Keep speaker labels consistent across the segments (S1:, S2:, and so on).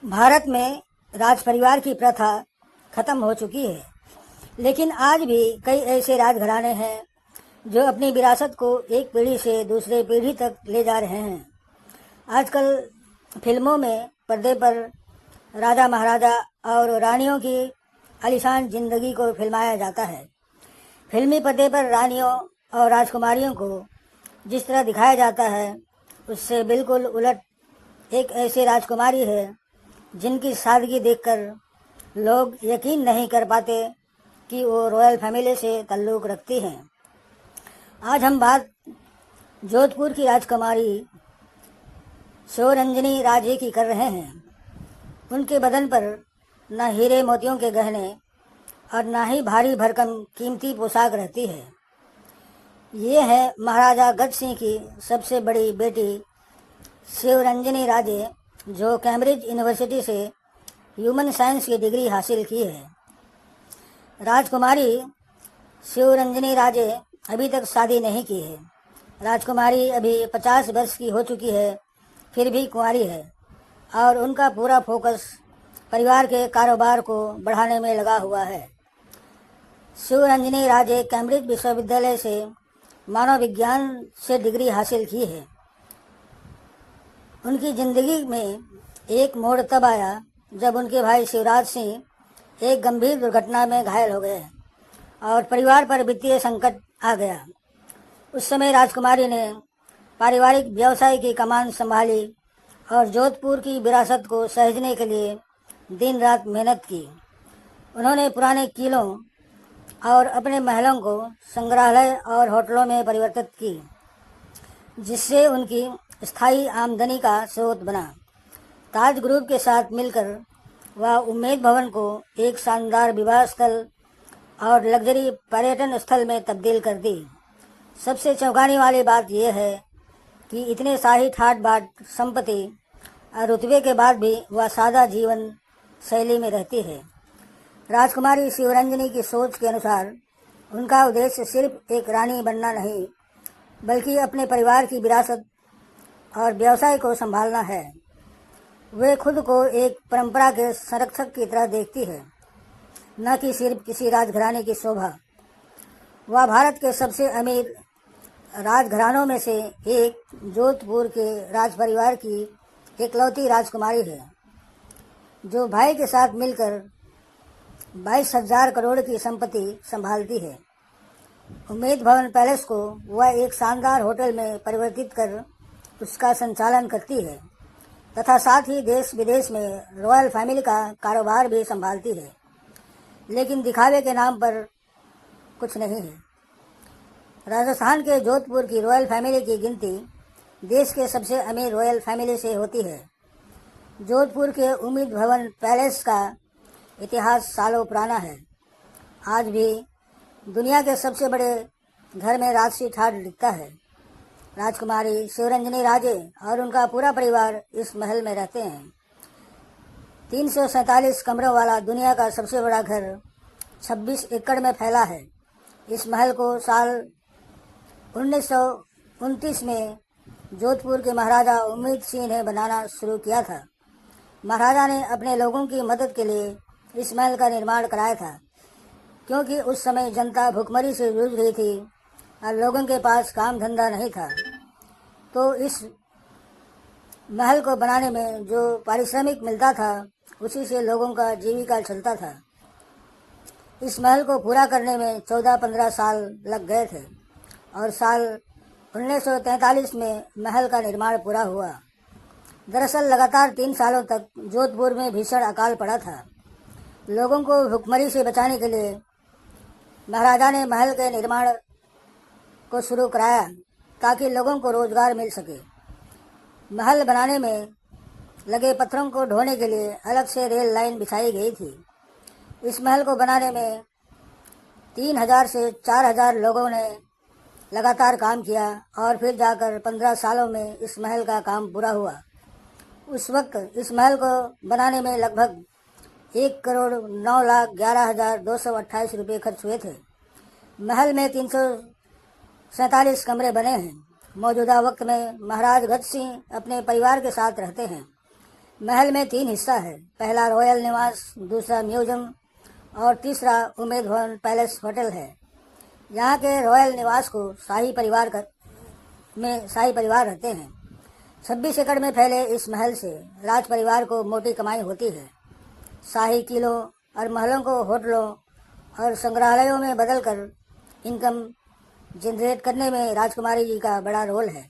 S1: भारत में राज परिवार की प्रथा खत्म हो चुकी है, लेकिन आज भी कई ऐसे राजघराने हैं जो अपनी विरासत को एक पीढ़ी से दूसरे पीढ़ी तक ले जा रहे हैं। आजकल फिल्मों में पर्दे पर राजा महाराजा और रानियों की आलीशान जिंदगी को फिल्माया जाता है। फिल्मी पर्दे पर रानियों और राजकुमारियों को जिस तरह दिखाया जाता है, उससे बिल्कुल उलट एक ऐसी राजकुमारी है जिनकी सादगी देखकर लोग यकीन नहीं कर पाते कि वो रॉयल फैमिली से ताल्लुक़ रखती हैं। आज हम बात जोधपुर की राजकुमारी शिवरंजनी राजे की कर रहे हैं। उनके बदन पर न हीरे मोतियों के गहने और न ही भारी भरकम कीमती पोशाक रहती है। ये है महाराजा गज सिंह की सबसे बड़ी बेटी शिवरंजनी राजे, जो कैम्ब्रिज यूनिवर्सिटी से ह्यूमन साइंस की डिग्री हासिल की है। राजकुमारी शिवरंजनी राजे अभी तक शादी नहीं की है। राजकुमारी अभी 50 वर्ष की हो चुकी है, फिर भी कुंवारी है और उनका पूरा फोकस परिवार के कारोबार को बढ़ाने में लगा हुआ है। शिवरंजनी राजे कैम्ब्रिज विश्वविद्यालय से मानव विज्ञान से डिग्री हासिल की है। उनकी ज़िंदगी में एक मोड़ तब आया जब उनके भाई शिवराज सिंह एक गंभीर दुर्घटना में घायल हो गए और परिवार पर वित्तीय संकट आ गया। उस समय राजकुमारी ने पारिवारिक व्यवसाय की कमान संभाली और जोधपुर की विरासत को सहेजने के लिए दिन रात मेहनत की। उन्होंने पुराने किलों और अपने महलों को संग्रहालय और होटलों में परिवर्तित की, जिससे उनकी स्थायी आमदनी का स्रोत बना। ताज ग्रुप के साथ मिलकर वह उम्मेद भवन को एक शानदार विवाह स्थल और लग्जरी पर्यटन स्थल में तब्दील कर दी। सबसे चौंकाने वाली बात यह है कि इतने शाही ठाट बाट संपत्ति और रुतबे के बाद भी वह सादा जीवन शैली में रहती है। राजकुमारी शिवरंजनी की सोच के अनुसार उनका उद्देश्य सिर्फ एक रानी बनना नहीं, बल्कि अपने परिवार की विरासत और व्यवसाय को संभालना है। वे खुद को एक परंपरा के संरक्षक की तरह देखती है, न कि सिर्फ किसी राजघराने की शोभा। वह भारत के सबसे अमीर राजघरानों में से एक जोधपुर के राजपरिवार की इकलौती राजकुमारी है, जो भाई के साथ मिलकर 22,000 करोड़ की संपत्ति संभालती है। उम्मेद भवन पैलेस को वह एक शानदार होटल में परिवर्तित कर उसका संचालन करती है तथा साथ ही देश विदेश में रॉयल फैमिली का कारोबार भी संभालती है, लेकिन दिखावे के नाम पर कुछ नहीं है। राजस्थान के जोधपुर की रॉयल फैमिली की गिनती देश के सबसे अमीर रॉयल फैमिली से होती है। जोधपुर के उम्मेद भवन पैलेस का इतिहास सालों पुराना है। आज भी दुनिया के सबसे बड़े घर में राजसी ठाठ दिखता है। राजकुमारी शिवरंजनी राजे और उनका पूरा परिवार इस महल में रहते हैं। 347 कमरों वाला दुनिया का सबसे बड़ा घर 26 एकड़ में फैला है। इस महल को साल 1929 में जोधपुर के महाराजा उम्मेद सिंह ने बनाना शुरू किया था। महाराजा ने अपने लोगों की मदद के लिए इस महल का निर्माण कराया था, क्योंकि उस समय जनता भुखमरी से जूझ रही थी और लोगों के पास काम धंधा नहीं था। तो इस महल को बनाने में जो पारिश्रमिक मिलता था, उसी से लोगों का जीविका चलता था। इस महल को पूरा करने में 14-15 साल लग गए थे और साल 1943 में महल का निर्माण पूरा हुआ। दरअसल लगातार 3 सालों तक जोधपुर में भीषण अकाल पड़ा था। लोगों को भुखमरी से बचाने के लिए महाराजा ने महल के निर्माण को शुरू कराया ताकि लोगों को रोजगार मिल सके। महल बनाने में लगे पत्थरों को ढोने के लिए अलग से रेल लाइन बिछाई गई थी। इस महल को बनाने में 3,000 से 4,000 लोगों ने लगातार काम किया और फिर जाकर 15 सालों में इस महल का काम पूरा हुआ। उस वक्त इस महल को बनाने में लगभग 1,09,11,228 रुपये खर्च हुए थे। महल में 347 कमरे बने हैं। मौजूदा वक्त में महाराज गज सिंह अपने परिवार के साथ रहते हैं। महल में 3 हिस्सा है। पहला रॉयल निवास, दूसरा म्यूजियम और तीसरा उमेद भवन पैलेस होटल है। यहाँ के रॉयल निवास को शाही परिवार रहते हैं। 26 एकड़ में फैले इस महल से राज परिवार को मोटी कमाई होती है। शाही किलों और महलों को होटलों और संग्रहालयों में बदलकर इनकम जनरेट करने में राजकुमारी जी का बड़ा रोल है।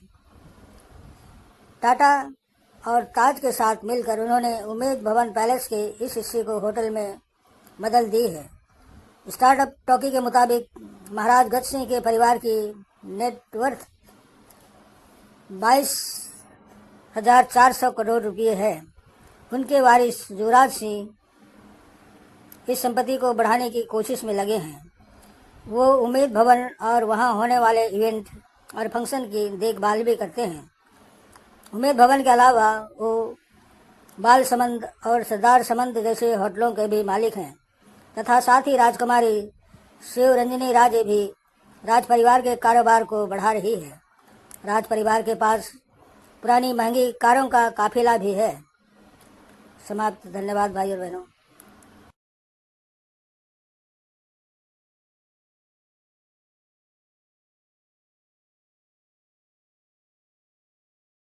S1: टाटा और ताज के साथ मिलकर उन्होंने उमेद भवन पैलेस के इस हिस्से को होटल में बदल दी है। स्टार्टअप टॉकी के मुताबिक महाराज गज सिंह के परिवार की नेटवर्थ 22,400 करोड़ रुपये है। उनके वारिस युवराज सिंह इस संपत्ति को बढ़ाने की कोशिश में लगे हैं। वो उमेद भवन और वहां होने वाले इवेंट और फंक्शन की देखभाल भी करते हैं। उमेद भवन के अलावा वो बाल समंद और सरदार समंद जैसे होटलों के भी मालिक हैं तथा साथ ही राजकुमारी शिवरंजनी राजे भी राज परिवार के कारोबार को बढ़ा रही है। राज परिवार के पास पुरानी महंगी कारों का काफिला भी है। समाप्त। धन्यवाद भाई और बहनों।